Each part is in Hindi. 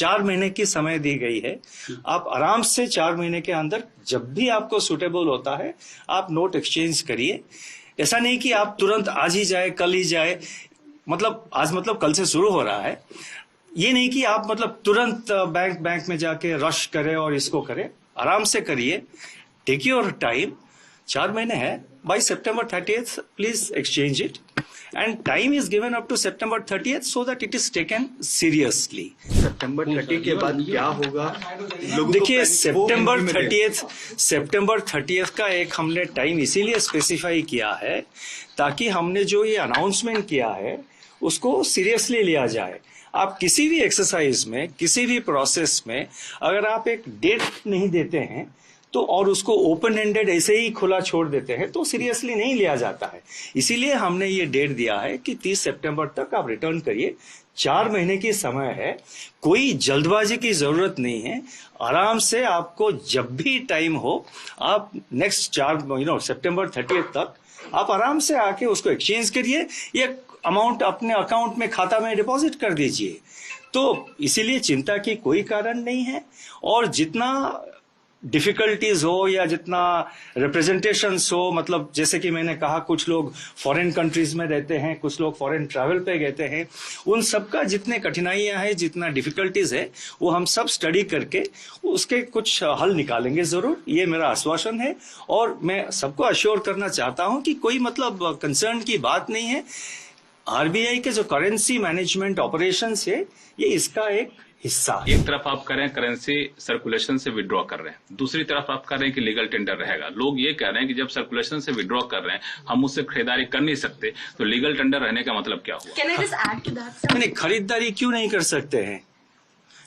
4 महीने की समय दी गई है। आप आराम से 4 महीने के अंदर जब भी आपको सुटेबल होता है आप नोट एक्सचेंज करिए। ऐसा नहीं कि आप तुरंत आज ही जाए, कल ही जाए, मतलब आज मतलब कल से शुरू हो रहा है। ये नहीं कि आप मतलब तुरंत बैंक में जाके रश करें और इसको करें। आराम से करिए, टेक योर टाइम। 4 महीने है, by September 30th please exchange it and time is given up to September 30th so that it is taken seriously. September 30 के बाद क्या होगा? देखिए September 30th का एक हमने टाइम इसीलिए स्पेसिफाई किया है ताकि हमने जो ये अनाउंसमेंट किया है उसको सीरियसली लिया जाए। आप किसी भी एक्सरसाइज में, किसी भी प्रोसेस में अगर आप एक डेट नहीं देते हैं तो और उसको ओपन एंडेड ऐसे ही खुला छोड़ देते हैं तो सीरियसली नहीं लिया जाता है। इसीलिए हमने ये डेट दिया है कि 30 सितंबर तक आप रिटर्न करिए। 4 महीने की समय है, कोई जल्दबाजी की जरूरत नहीं है। आराम से आपको जब भी टाइम हो आप नेक्स्ट 4 सितंबर 30 तक आप आराम से आके उसको एक्सचेंज करिए या अमाउंट अपने अकाउंट में, खाता में डिपॉजिट कर दीजिए। तो इसीलिए चिंता की कोई कारण नहीं है। और जितना डिफिकल्टीज हो या जितना रिप्रेजेंटेशंस हो, मतलब जैसे कि मैंने कहा कुछ लोग फॉरेन कंट्रीज में रहते हैं, कुछ लोग फॉरेन ट्रैवल पे गए हैं, उन सबका जितने कठिनाइयां हैं, जितना डिफिकल्टीज है वो हम सब स्टडी करके उसके कुछ हल निकालेंगे जरूर, ये मेरा आश्वासन है। और मैं सबको अश्योर करना चाहता हूं कि कोई मतलब कंसर्न की बात नहीं है। आरबीआई के जो करेंसी मैनेजमेंट ऑपरेशंस है ये इसका एक हिस्सा। एक तरफ आप कह रहे हैं करेंसी सर्कुलेशन से विड्रॉ कर रहे हैं, दूसरी तरफ आप कह रहे हैं कि लीगल टेंडर रहेगा। लोग ये कह रहे हैं कि जब सर्कुलेशन से विड्रॉ कर रहे हैं हम उससे खरीदारी कर नहीं सकते, तो लीगल टेंडर रहने का मतलब क्या हुआ? Can I just add to that, sir? नहीं, खरीदारी क्यों नहीं कर सकते हैं?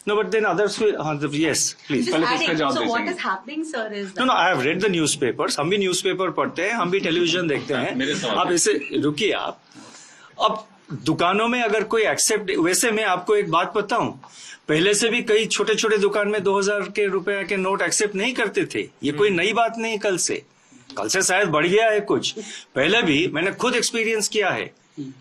No, but then others will. Yes, please. Just पहले adding, इसका जवाब so what दीजिए। is happening, sir, is that... No, I have read the newspapers. हम भी न्यूज़पेपर पढ़ते हैं, हम भी टेलीविजन देखते मेरे हैं। सवाल आप ऐसे रुकिए आप। अब दुकानों में अगर कोई एक्सेप्ट, वैसे मैं आपको एक बात बताऊं, पहले से भी कई छोटे छोटे दुकान में 2000 के रुपए के नोट एक्सेप्ट नहीं करते थे। ये कोई नई बात नहीं, कल से शायद बढ़ गया है कुछ। पहले भी मैंने खुद एक्सपीरियंस किया है।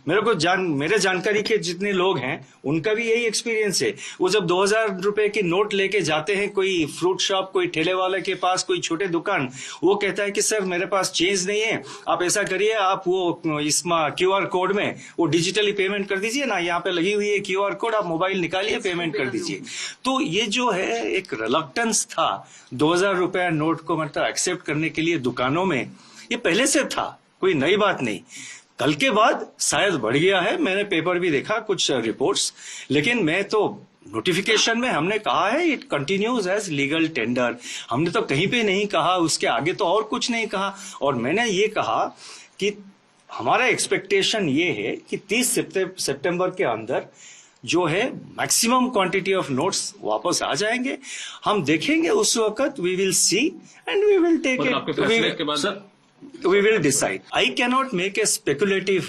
मेरे जानकारी के जितने लोग हैं उनका भी यही एक्सपीरियंस है। वो जब 2000 रुपए की नोट लेके जाते हैं कोई फ्रूट शॉप, कोई ठेले वाले के पास, कोई छोटे दुकान, वो कहता है कि सर मेरे पास चेंज नहीं है, आप ऐसा करिए, आप वो इसमें QR कोड में वो डिजिटली पेमेंट कर दीजिए ना, यहाँ पे लगी हुई है QR कोड, आप मोबाइल निकालिए, पेमेंट कर दीजिए। तो ये जो है एक रिलक्टेंस था 2000 रुपया नोट को मतलब एक्सेप्ट करने के लिए दुकानों में, ये पहले से था, कोई नई बात नहीं। कल के बाद शायद बढ़ गया है, मैंने पेपर भी देखा कुछ रिपोर्ट्स, लेकिन मैं तो नोटिफिकेशन में हमने कहा है it continues as legal tender. हमने तो कहीं पे नहीं कहा, उसके आगे तो और कुछ नहीं कहा। और मैंने ये कहा कि हमारा एक्सपेक्टेशन ये है कि 30 सितंबर के अंदर जो है मैक्सिमम क्वांटिटी ऑफ नोट्स वापस आ जाएंगे। हम देखेंगे उस वक्त, we will see and we will take it, we will decide. I cannot make a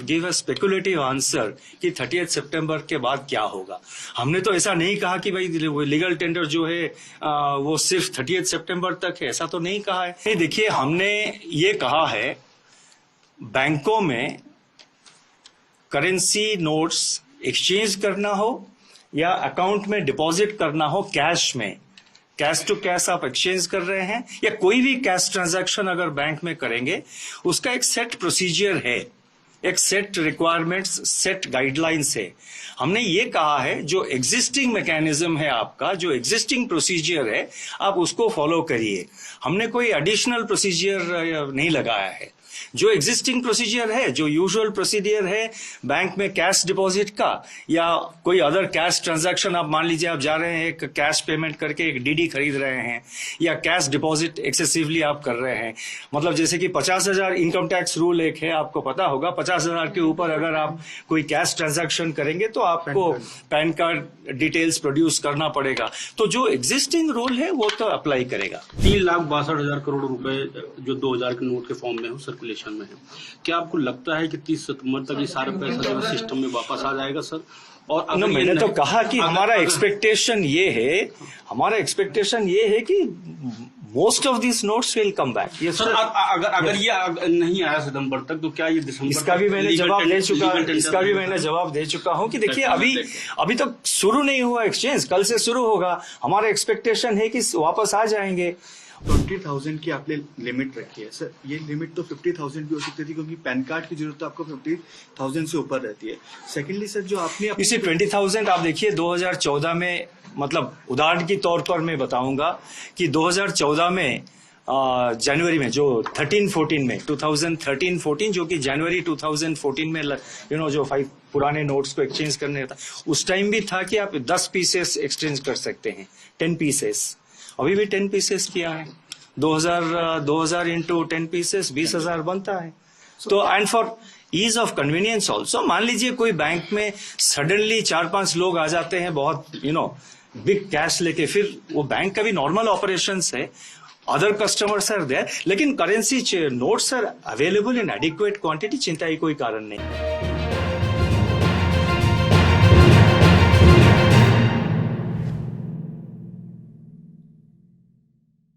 give a speculative answer कि 30th सितंबर के बाद क्या होगा। हमने तो ऐसा नहीं कहा कि भाई लीगल टेंडर जो है वो सिर्फ 30th सितंबर तक है, ऐसा तो नहीं कहा है। नहीं, देखिए हमने ये कहा है बैंकों में करेंसी नोट्स एक्सचेंज करना हो या अकाउंट में डिपॉजिट करना हो, कैश टू कैश आप एक्सचेंज कर रहे हैं या कोई भी कैश ट्रांजैक्शन अगर बैंक में करेंगे, उसका एक सेट प्रोसीजर है, एक सेट रिक्वायरमेंट्स, सेट गाइडलाइंस है। हमने ये कहा है जो एग्जिस्टिंग मैकेनिज्म है आपका, जो एग्जिस्टिंग प्रोसीजर है, आप उसको फॉलो करिए। हमने कोई एडिशनल प्रोसीजर नहीं लगाया है। जो एग्जिस्टिंग प्रोसीजर है, जो यूजुअल प्रोसीजर है बैंक में कैश डिपॉजिट का या कोई अदर कैश ट्रांजैक्शन, आप मान लीजिए आप जा रहे हैं एक कैश पेमेंट करके एक डीडी खरीद रहे हैं या कैश डिपॉजिट एक्सेसिवली आप कर रहे हैं, मतलब जैसे कि 50,000 इनकम टैक्स रूल एक है, आपको पता होगा, 50,000 के ऊपर अगर आप कोई कैश ट्रांजैक्शन करेंगे तो आपको पैन कार्ड डिटेल्स प्रोड्यूस करना पड़ेगा। तो जो एग्जिस्टिंग रूल है वो तो अप्लाई करेगा। 3,62,000 करोड़ रुपए जो 2000 के नोट के फॉर्म में हो, सर्कुलेशन में है, क्या आपको लगता है कि 30 सितंबर तक ये सारा पैसा जो सिस्टम में वापस आ जाएगा सर? और मैंने तो कहा कि हमारा एक्सपेक्टेशन ये है कि most of these notes will come back. Yes, sir sir. अगर ये नहीं आया सितंबर तक तो क्या ये दिसंबर इसका भी मैंने जवाब दे चुका हूं कि देखिए अभी तो शुरू नहीं हुआ एक्सचेंज, कल से शुरू होगा। हमारा एक्सपेक्टेशन है कि वापस आ जाएंगे। 20,000 की आपने लिमिट रखी है सर, ये लिमिट तो 50,000 भी हो सकती थी क्योंकि पैन कार्ड की जरूरत तो आपको 50,000 से ऊपर रहती है। सेकेंडली सर जो आपने इसी 20,000 आप देखिए 2014 में, मतलब उदाहरण के तौर पर मैं बताऊंगा कि 2014 में जनवरी में जो 13-14 में 2013-14 जो कि जनवरी 2014 में जो 5 पुराने नोट्स को एक्सचेंज करने था, उस टाइम भी था कि आप 10 पीसेस एक्सचेंज कर सकते हैं, 10 पीसेस। अभी भी 10 पीसेस किया है, 2000 इंटू 10 पीसेस 20,000 बनता है। तो and for ease of convenience also, मान लीजिए कोई बैंक में सडनली 4-5 लोग आ जाते हैं बहुत बिग कैश लेके, फिर वो बैंक का भी नॉर्मल ऑपरेशंस है, अदर कस्टमर्स आर देयर, लेकिन currency notes are available in adequate quantity, चिंता की कोई कारण नहीं।